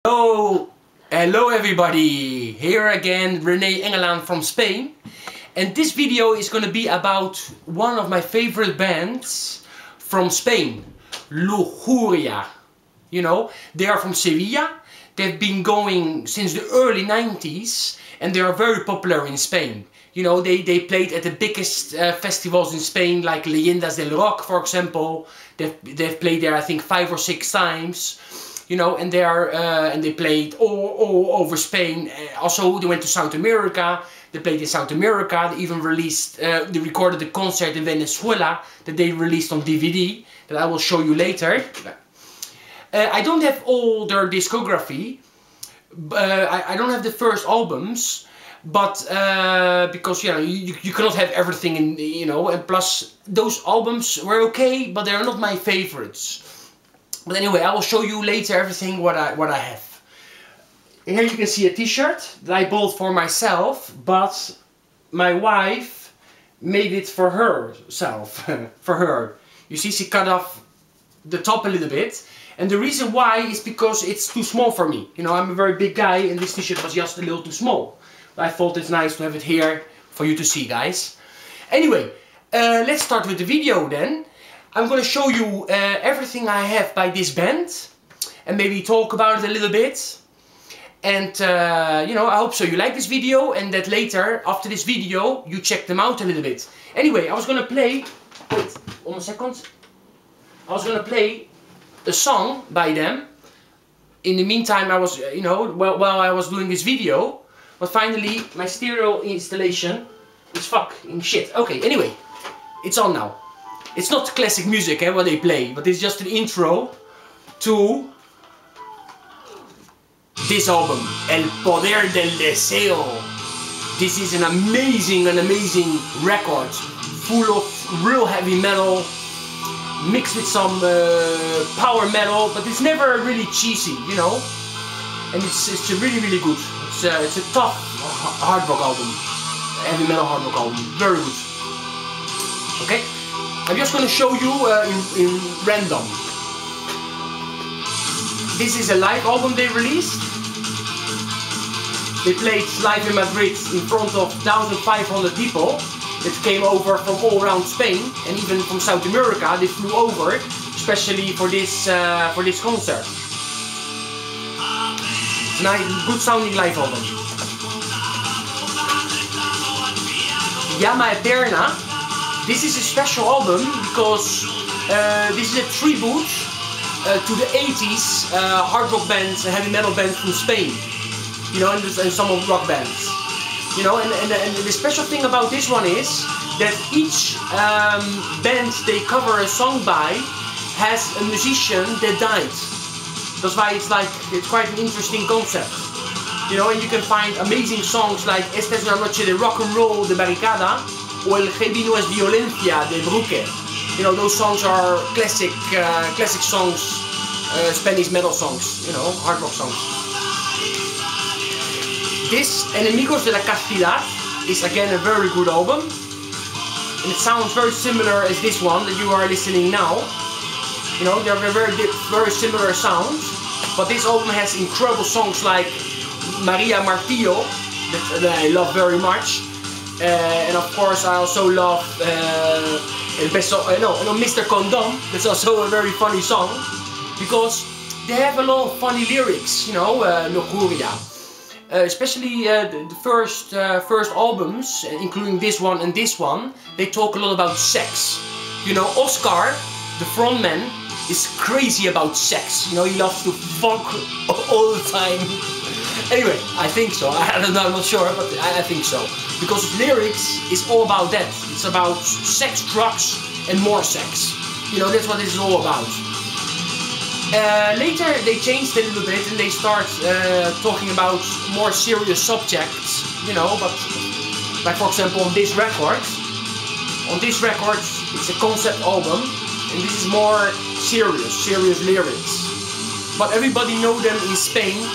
Hello everybody, here again René Engelaan from Spain, and this video is going to be about one of my favorite bands from Spain, Lujuria. You know, they are from Sevilla. They've been going since the early 90s and they are very popular in Spain. You know, they played at the biggest festivals in Spain, like Leyendas del Rock, for example. They've played there I think 5 or 6 times. You know, and they played all over Spain. Also, they went to South America. They played in South America. They even released, they recorded a concert in Venezuela that they released on DVD that I will show you later. I don't have all their discography. I don't have the first albums, but because you know you cannot have everything in, you know, and plus those albums were okay, but they are not my favorites. But anyway, I will show you later everything what I have. Here you can see a t-shirt that I bought for myself, but my wife made it for herself. For her. You see, she cut off the top a little bit. And the reason why is because it's too small for me. You know, I'm a very big guy and this t-shirt was just a little too small. I thought it's nice to have it here for you to see, guys. Anyway, let's start with the video then. I'm going to show you everything I have by this band and maybe talk about it a little bit. And you know, I hope so you like this video and that later, after this video, you check them out a little bit. Anyway, I was going to play, wait, 1 second. I was going to play a song by them. In the meantime, I was, you know, while I was doing this video. But finally, my stereo installation is fucking shit. Okay, anyway, it's on now. It's not classic music, what they play, but it's just an intro to this album, El Poder del Deseo. This is an amazing record, full of real heavy metal, mixed with some power metal, but it's never really cheesy, you know. And it's really good. It's a tough hard rock album, heavy metal hard rock album, very good. Okay. I'm just going to show you in random. This is a live album they released. They played live in Madrid in front of 1,500 people that came over from all around Spain and even from South America. They flew over especially for this concert. It's a nice, good sounding live album. Llama Eterna. This is a special album because this is a tribute to the 80s hard rock bands and heavy metal bands from Spain. You know, and some of rock bands. You know, and the special thing about this one is that each band they cover a song by has a musician that died. That's why it's quite an interesting concept. You know, and you can find amazing songs like Esta es una noche de rock and roll de Barricada, or El Heavy No es Violencia de Bruque. You know, those songs are classic songs, Spanish metal songs, you know, hard rock songs. This, Enemigos de la Castidad, is again a very good album. And it sounds very similar as this one that you are listening now. You know, they're very similar sounds. But this album has incredible songs like Maria Martillo, that I love very much. And of course I also love Mr. Condom. That's also a very funny song because they have a lot of funny lyrics, you know, Lujuria. Especially the first albums, including this one and this one, they talk a lot about sex. You know, Oscar, the frontman, is crazy about sex. You know, he loves to fuck all the time. Anyway, I think so. I don't know, I'm not sure, but I think so. Because his lyrics is all about that. It's about sex, drugs, and more sex. You know, that's what this is all about. Later they changed a little bit and they start talking about more serious subjects. You know, but like for example on this record. On this record, it's a concept album, and this is more serious lyrics. But everybody know them in Spain.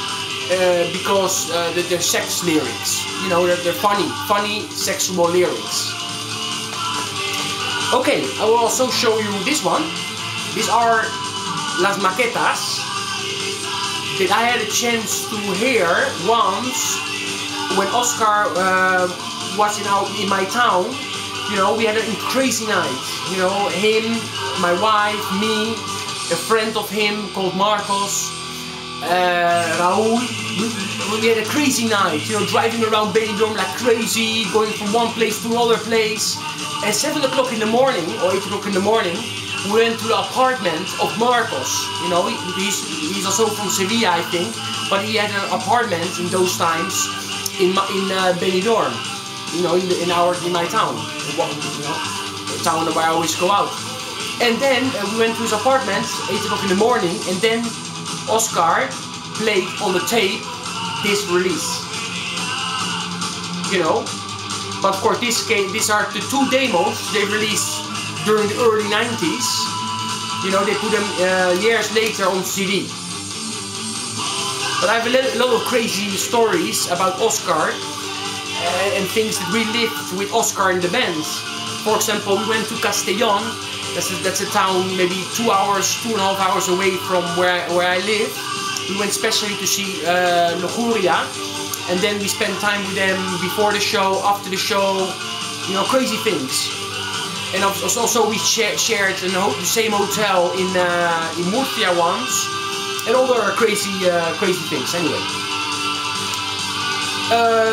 Because they're sex lyrics, you know, they're funny sexual lyrics. Okay, I will also show you this one. These are Las Maquetas. that I had a chance to hear once when Oscar was in my town. You know, we had a crazy night. You know, him, my wife, me, a friend of him called Marcos, Raúl. We had a crazy night. You know, driving around Benidorm like crazy, going from one place to another place. And 7 o'clock in the morning, or 8 o'clock in the morning, we went to the apartment of Marcos. You know, he's also from Sevilla, I think, but he had an apartment in those times in Benidorm. You know, in my town, you know, the town where I always go out. And then we went to his apartment, 8 o'clock in the morning, and then Oscar played on the tape this release. You know, but of course these are the 2 demos they released during the early 90s. You know, they put them years later on CD. But I have a lot of crazy stories about Oscar. And things that we lived with Oscar in the band. For example, we went to Castellón. That's a town maybe 2.5 hours away from where I live. We went specially to see Lujuria, and then we spent time with them before the show, after the show. You know, crazy things. And also we shared the same hotel in Murcia once, and other crazy things. Anyway.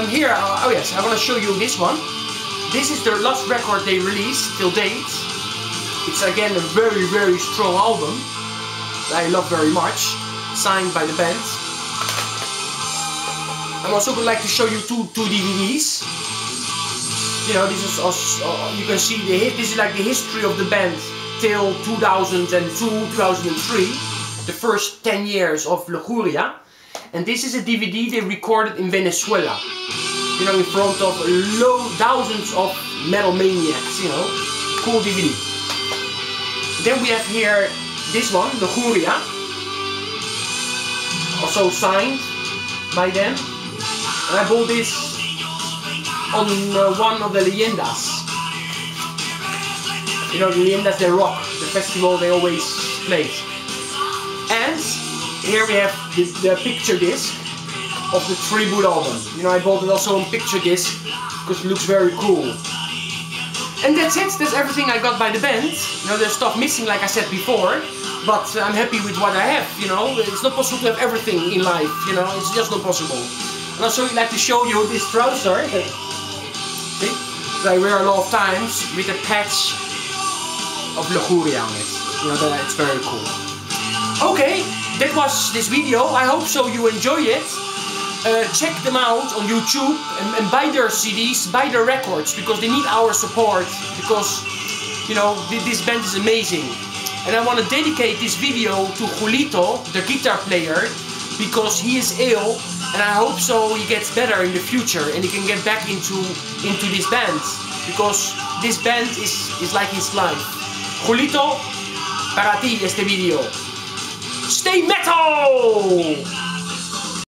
Here, oh yes, I want to show you this one. This is their last record they released till date. It's again a very, very strong album that I love very much, signed by the band. I'm also would like to show you two DVDs. You know, this is also, you can see this is like the history of the band till 2002, 2003, the first 10 years of Lujuria. And this is a DVD they recorded in Venezuela, you know, in front of thousands of metal maniacs, you know, cool DVD. Then we have here this one, Lujuria, also signed by them. And I bought this on one of the Leyendas. You know, the Leyendas de Rock, the festival they always play. And here we have the picture disc of the tribute album. You know, I bought it also on picture disc because it looks very cool. And that's it. That's everything I got by the band. You know, there's stuff missing, like I said before, but I'm happy with what I have. You know, it's not possible to have everything in life. You know, it's just not possible. And also, I'd like to show you this trouser. See, that I wear a lot of times with a patch of Lujuria on it. You know, it's very cool. Okay. That was this video. I hope so you enjoy it. Check them out on YouTube and buy their CDs, buy their records, because they need our support, because, you know, this band is amazing. And I want to dedicate this video to Julito, the guitar player, because he is ill, and I hope so he gets better in the future and he can get back into this band, because this band is like his life. Julito, para ti este video. Stay metal!